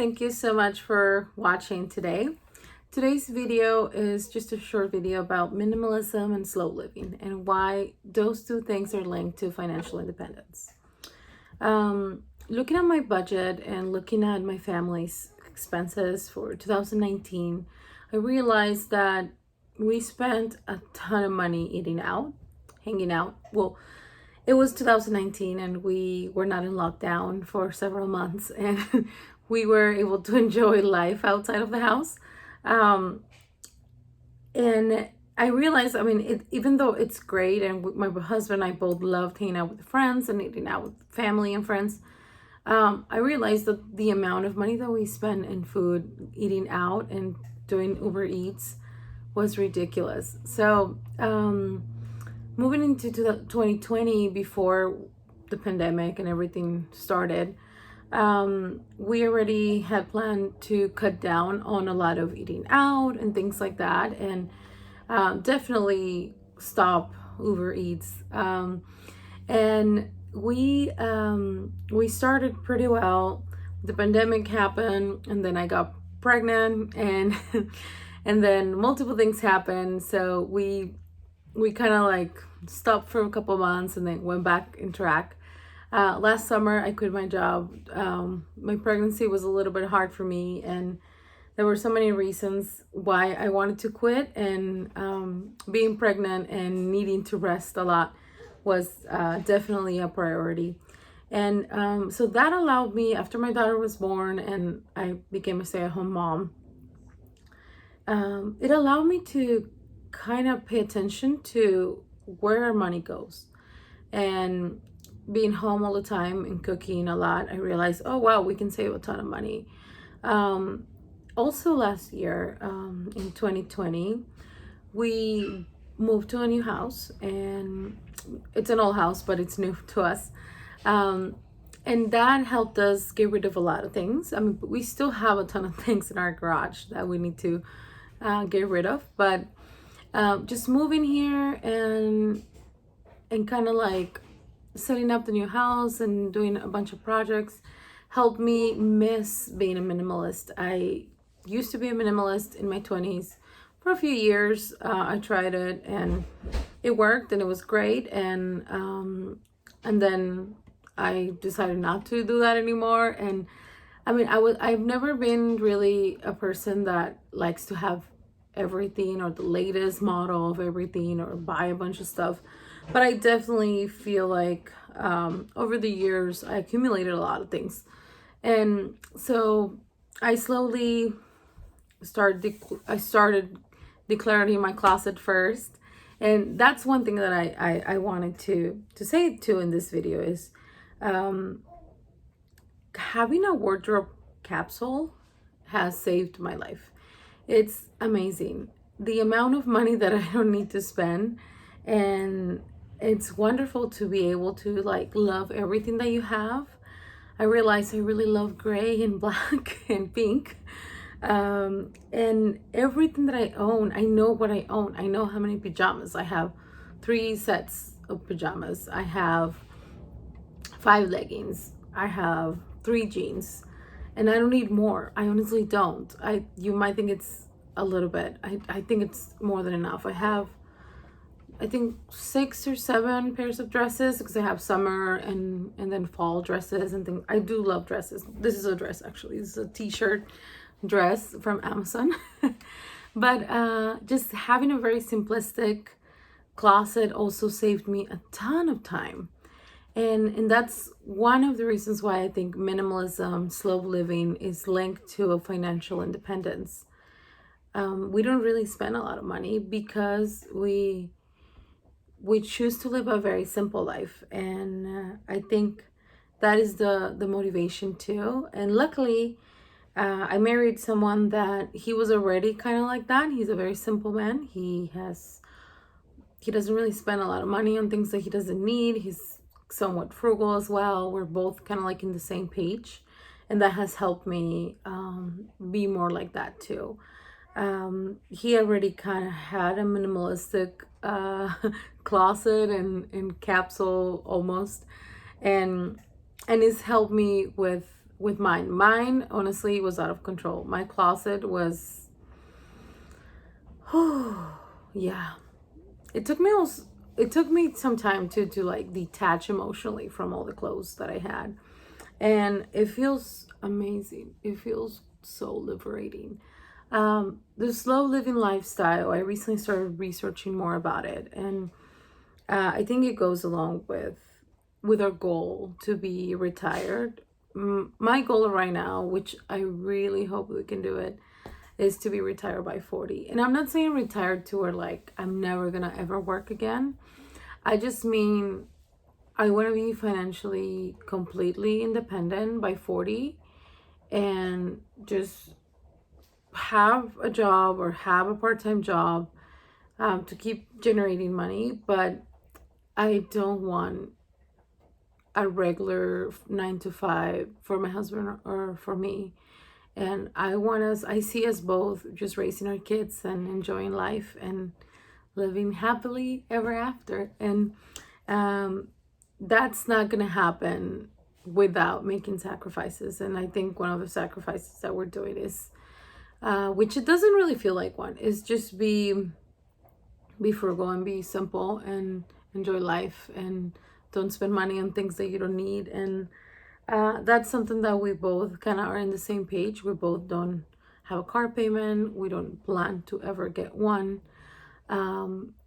thank you so much for watching today. Today's video is just a short video about minimalism and slow living and why those two things are linked to financial independence. Looking at my budget and looking at my family's expenses for 2019, I realized that we spent a ton of money eating out, hanging out. Well, it was 2019 and we were not in lockdown for several months and we were able to enjoy life outside of the house. And I realized, even though it's great and my husband and I both loved hanging out with friends and eating out with family and friends, I realized that the amount of money that we spend in food, eating out and doing Uber Eats was ridiculous. So, moving into 2020, before the pandemic and everything started, we already had planned to cut down on a lot of eating out and things like that, and definitely stop Uber Eats. And we started pretty well. The pandemic happened, and then I got pregnant, and and then multiple things happened. So we kind of like stopped for a couple months and then went back in track. Last summer, I quit my job. My pregnancy was a little bit hard for me, and there were so many reasons why I wanted to quit. And being pregnant and needing to rest a lot was definitely a priority. And so that allowed me, after my daughter was born and I became a stay-at-home mom, it allowed me to kind of pay attention to where our money goes. And being home all the time and cooking a lot, I realized, oh wow, we can save a ton of money. Also last year, in 2020, we moved to a new house, and it's an old house, but it's new to us. And that helped us get rid of a lot of things. We still have a ton of things in our garage that we need to get rid of, but just moving here and kind of like setting up the new house and doing a bunch of projects helped me miss being a minimalist. I used to be a minimalist in my 20s for a few years. I tried it and it worked and it was great, and then I decided not to do that anymore. And I've never been really a person that likes to have everything or the latest model of everything or buy a bunch of stuff, but I definitely feel like over the years I accumulated a lot of things. And so I slowly started decluttering my closet first. And that's one thing that I wanted to say too in this video is having a wardrobe capsule has saved my life. It's amazing the amount of money that I don't need to spend, and it's wonderful to be able to like love everything that you have. I realize I really love gray and black and pink, and everything that I own. I know what I own. I know how many pajamas I have. 3 sets of pajamas. I have 5 leggings. I have 3 jeans. And I don't need more. I honestly don't. You might think it's a little bit. I think it's more than enough. I have, I think, 6 or 7 pairs of dresses because I have summer and then fall dresses and things. I do love dresses. This is a dress, actually. This is a t-shirt dress from Amazon. But just having a very simplistic closet also saved me a ton of time. And that's one of the reasons why I think minimalism, slow living is linked to a financial independence. We don't really spend a lot of money because we choose to live a very simple life. And I think that is the motivation too. And luckily, I married someone that he was already kind of like that. He's a very simple man. He doesn't really spend a lot of money on things that he doesn't need. He's somewhat frugal as well. We're both kind of like in the same page, and that has helped me be more like that too. He already kind of had a minimalistic closet and capsule almost, and it's helped me with with mine. Mine honestly was out of control. My closet was, oh yeah. It took me also, it took me some time to like detach emotionally from all the clothes that I had. And it feels amazing. It feels so liberating. The slow living lifestyle, I recently started researching more about it, and I think it goes along with our goal to be retired. My goal right now, which I really hope we can do it, is to be retired by 40. And I'm not saying retired to where like I'm never gonna ever work again. I just mean I want to be financially completely independent by 40, and just have a job or have a part-time job, to keep generating money. But I don't want a regular 9 to 5 for my husband or for me. And I see us both just raising our kids and enjoying life and living happily ever after. And um, that's not going to happen without making sacrifices. And I think one of the sacrifices that we're doing is, which it doesn't really feel like one, is just be frugal and be simple and enjoy life and don't spend money on things that you don't need. And that's something that we both kind of are in the same page. We both don't have a car payment. We don't plan to ever get one.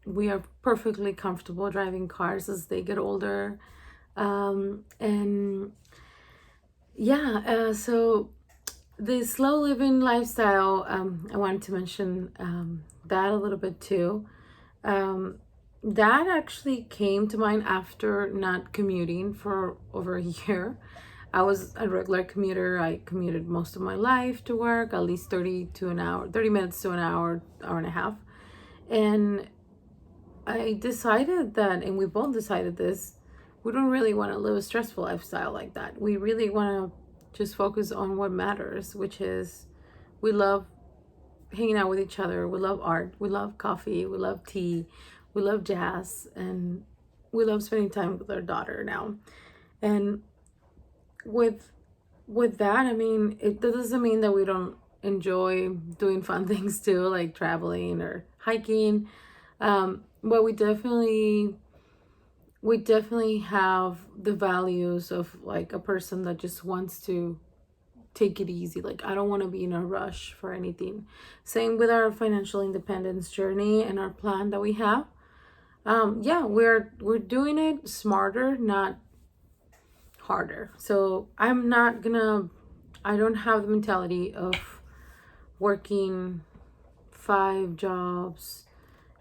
We are perfectly comfortable driving cars as they get older. And yeah, so the slow living lifestyle, I wanted to mention that a little bit too. That actually came to mind after not commuting for over a year. I was a regular commuter. I commuted most of my life to work, at least 30 minutes to an hour, hour and a half. And I decided that, and we both decided this, we don't really want to live a stressful lifestyle like that. We really want to just focus on what matters, which is we love hanging out with each other. We love art. We love coffee. We love tea. We love jazz. And we love spending time with our daughter now. And with that, I mean, it doesn't mean that we don't enjoy doing fun things too, like traveling or hiking. But we definitely have the values of like a person that just wants to take it easy. Like, I don't want to be in a rush for anything. Same with our financial independence journey and our plan that we have. Yeah, we're doing it smarter, not harder. So I don't have the mentality of working 5 jobs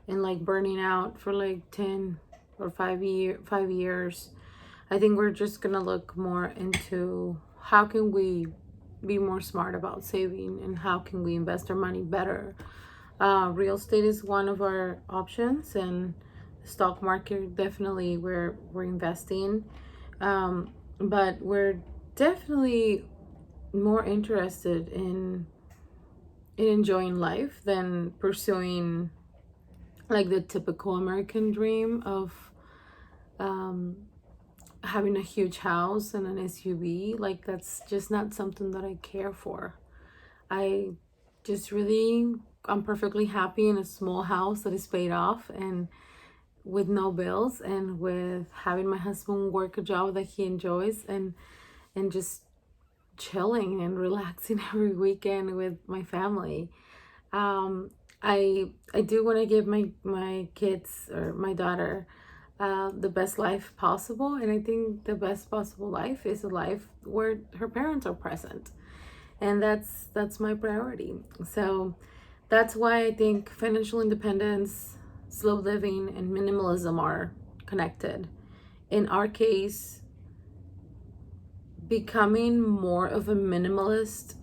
and like burning out for like 10 or 5 years. I think we're just gonna look more into how can we be more smart about saving and how can we invest our money better. Real estate is one of our options, and the stock market definitely we're investing. But we're definitely more interested in enjoying life than pursuing like the typical American dream of having a huge house and an SUV. Like, that's just not something that I care for. I just really, I'm perfectly happy in a small house that is paid off and with no bills, and with having my husband work a job that he enjoys, and just chilling and relaxing every weekend with my family. I do want to give my kids, or my daughter, the best life possible, and I think the best possible life is a life where her parents are present, and that's my priority. So that's why I think financial independence, slow living, and minimalism are connected. In our case, becoming more of a minimalist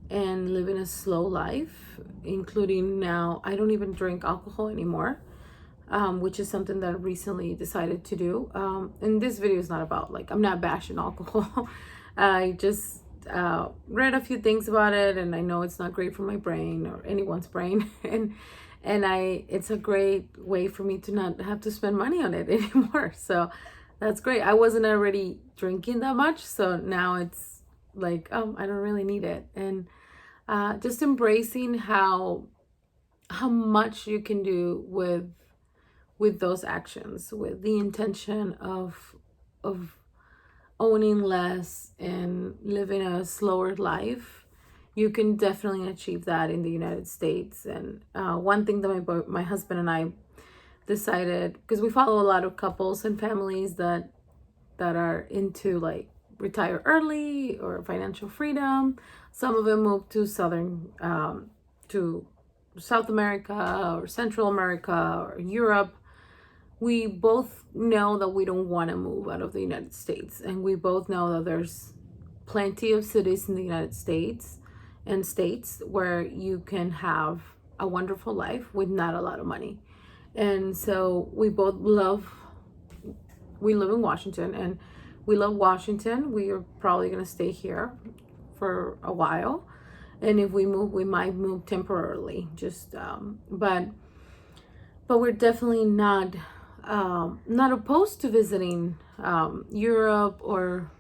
and living a slow life, including now I don't even drink alcohol anymore, which is something that I recently decided to do. And this video is not about, like, I'm not bashing alcohol. I just read a few things about it, and I know it's not great for my brain or anyone's brain, and it's a great way for me to not have to spend money on it anymore. So that's great. I wasn't already drinking that much, so now like, oh, I don't really need it. And just embracing how much you can do with those actions, with the intention of owning less and living a slower life. You can definitely achieve that in the United States. And one thing that my husband and I decided, because we follow a lot of couples and families that are into like retire early or financial freedom. Some of them move to to South America or Central America or Europe. We both know that we don't want to move out of the United States, and we both know that there's plenty of cities in the United States and states where you can have a wonderful life with not a lot of money. And so we live in Washington, and we love Washington. We are probably going to stay here for a while. And if we move, we might move temporarily, just but we're definitely not opposed to visiting Europe or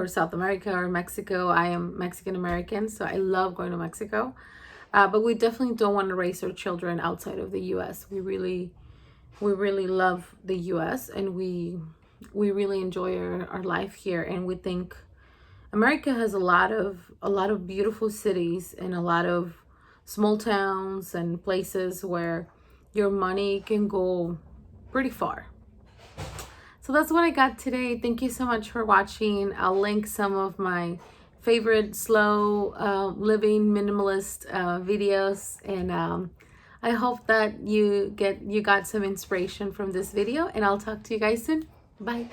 South America or Mexico. I am Mexican American, so I love going to Mexico. But we definitely don't want to raise our children outside of the U.S. We really love the U.S. and we really enjoy our life here, and we think America has a lot of beautiful cities and a lot of small towns and places where your money can go pretty far. So that's what I got today. Thank you so much for watching. I'll link some of my favorite slow living minimalist videos, and I hope that you got some inspiration from this video, and I'll talk to you guys soon. Bye.